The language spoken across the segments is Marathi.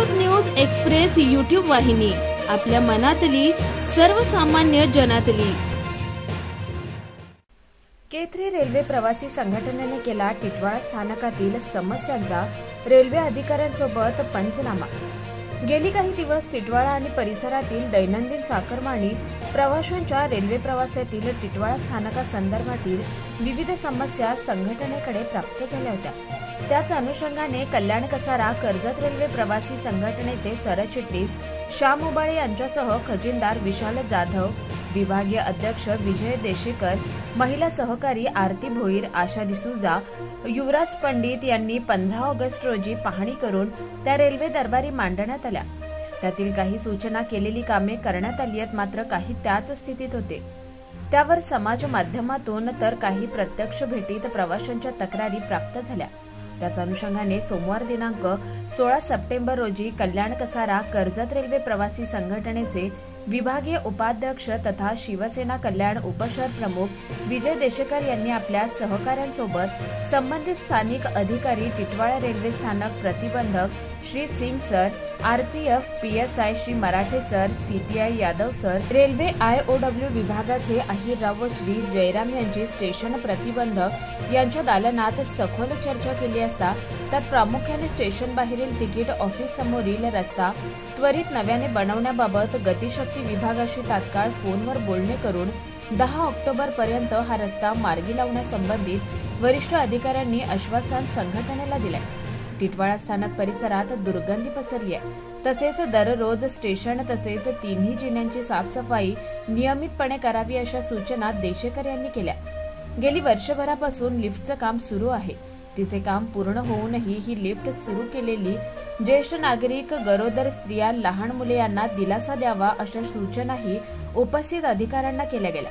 अमृत न्यूज एक्सप्रेस यूट्यूब वाहिनी, आपल्या मनातली सर्वसामान्य जनातली। K3 रेल्वे प्रवासी संघटनेने केला टिटवाळा स्थानकातील समस्यांचा रेल्वे अधिकाऱ्यांसोबत पंचनामा। गेली काही दिवस टिटवाळा आणि परिसरातील दैनंदिन चाकरमानी प्रवाशांच्या रेल्वे प्रवासातील टिटवाळा स्थानकासंदर्भातील विविध समस्या संघटनेकडे प्राप्त झाल्या होत्या। त्याच अनुषंगाने कल्याण कसारा कर्जत रेल्वे प्रवासी संघटनेचे सरचिटणीस श्याम उबाळे यांच्यासह खजिनदार विशाल जाधव, विभागीय अध्यक्ष विजय देशेकर, महिला सहकारी आरती भोईर, आशा डिसूजा, युवराज पंडित यांनी 15 ऑगस्ट रोजी पाहणी करून त्या रेल्वे दरबारी मांडण्यात आल्या। त्यातील काही सूचना केलेली कामे करण्यात आली आहेत, मात्र काही त्याच स्थितीत होते। त्यावर समाज माध्यमातून तर काही प्रत्यक्ष भेटीत प्रवाशांच्या तक्रारी प्राप्त झाल्या। त्याच अनुषंगाने सोमवार दिनांक 16 सप्टेंबर रोजी कल्याण कसारा कर्जत रेल्वे प्रवासी संघटनेचे विभागीय उपाध्यक्ष तथा शिवसेना कल्याण उपशहर प्रमुख विजय देशेकर यांनी आपल्या सहकाऱ्यांसोबत संबंधित स्थानिक अधिकारी, टिटवाळा रेल्वे स्थानक प्रतिबंधक Shri Singh sir, RPF PSI Shri Marathe sir, CTI Yadav sir, railway IOW विभागाचे अहिरराव व श्री जयराम यांची स्टेशन प्रतिबंधक यांच्या दालनात सखोल चर्चा केली असता त्यात प्रामुख्याने स्टेशन बाहेरील तिकीट ऑफिस समोरील रस्ता त्वरित नव्याने बनवण्याबाबत गतिशक्ती विभागाशी तात्काळ फोनवर बोलणे करून 10 ऑक्टोबर पर्यंत हा रस्ता मार्गी लावण्यासंबंधित वरिष्ठ अधिकाऱ्यांनी आश्वासन संघटनेला दिले। टिटवाळा स्थानक परिसरात दुर्गंधी पसरली आहे, तसेच दररोज स्टेशन तसेच तिन्ही जिन्यांची साफसफाई नियमितपणे करावी अशा सूचना देशेकर यांनी केल्या। गेली वर्षभरापासून लिफ्टचं काम सुरू आहे, तिचे काम पूर्ण होऊनही ही लिफ्ट सुरू केलेली ज्येष्ठ नागरिक, गरोदर स्त्रिया, लहान मुले यांना दिलासा द्यावा अशा सूचनाही उपस्थित अधिकाऱ्यांना केल्या गेल्या।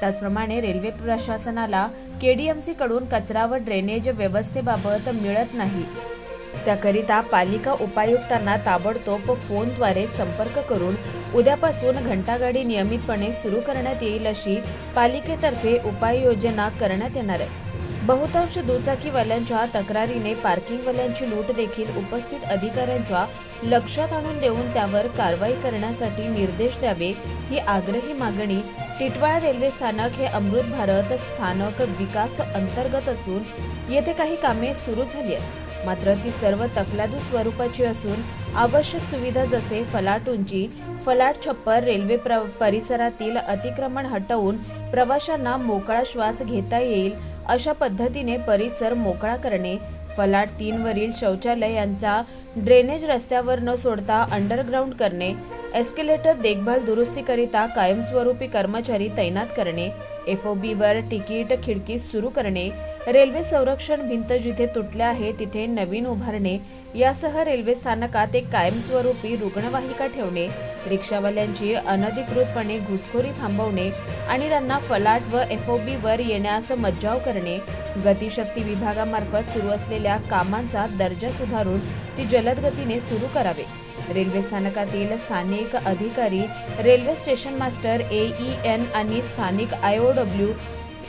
त्याचप्रमाणे रेल्वे प्रशासनाला KDMC कडून कचरा व ड्रेनेज व्यवस्थेबाबत मिळत नाही, त्याकरिता पालिका उपायुक्तांना ताबडतोब फोनद्वारे संपर्क करून उद्यापासून घंटागाडी नियमितपणे सुरू करण्यात येईल अशी पालिकेतर्फे उपाययोजना करण्यात येणार आहे। बहुतांश दुचाकीवाल्यांच्या तक्रारीने पार्किंगवाल्यांची लूट देखील उपस्थित अधिकाऱ्यांच्या लक्षात आणून देऊन त्यावर कारवाई करण्यासाठी निर्देश द्यावे ही आग्रही मागणी टिटवाळा रेल्वे स्थानक हे अमृत भारत स्थानक विकास अंतर्गत असून येथे काही कामे सुरू झाली आहेत, मात्र ती सर्व तकलादू स्वरूपाची असून आवश्यक सुविधा जसे फलाट उंची, फलाट छप्पर, रेल्वे परिसरातील अतिक्रमण हटवून प्रवाशांना मोकळा श्वास घेता येईल अशा पद्धतीने परिसर मोकळा करणे, फलाट 3 वरील शौचालय यांचा ड्रेनेज रस्त्यावर न सोडता अंडरग्राउंड करणे, एस्केलेटर देखभाल दुरुस्तीकरिता कायमस्वरूपी कर्मचारी तैनात करणे, FOB वर तिकीट खिडकी सुरू करणे, रेल्वे संरक्षण भिंत जिथे तुटल्या आहे तिथे नवीन उभारणे यासह रेल्वे स्थानकात एक कायमस्वरूपी रुग्णवाहिका ठेवणे, रिक्षावाल्यांची अनधिकृतपणे घुसखोरी थांबवणे आणि त्यांना फलाट व FOB वर येण्यास मज्जाव करणे, गतिशक्ती विभागामार्फत सुरू असलेल्या कामांचा दर्जा सुधारून ती जलद गतीने सुरू करावे, रेल्वे स्थानकातील स्थानिक अधिकारी, रेल्वे स्टेशन मास्टर, AEN आणि स्थानिक IOW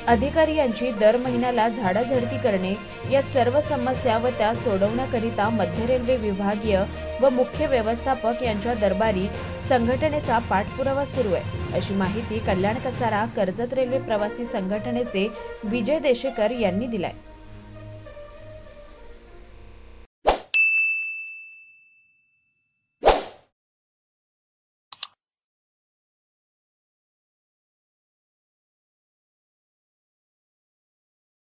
अधिकारी यांची दर महिन्याला झाडाझडती करणे या सर्व समस्या व त्या सोडवण्याकरिता मध्य रेल्वे विभागीय व मुख्य व्यवस्थापक यांच्या दरबारी संघटनेचा पाठपुरावा सुरू आहे अशी माहिती कल्याण कसारा कर्जत रेल्वे प्रवासी संघटनेचे विजय देशेकर यांनी दिलाय।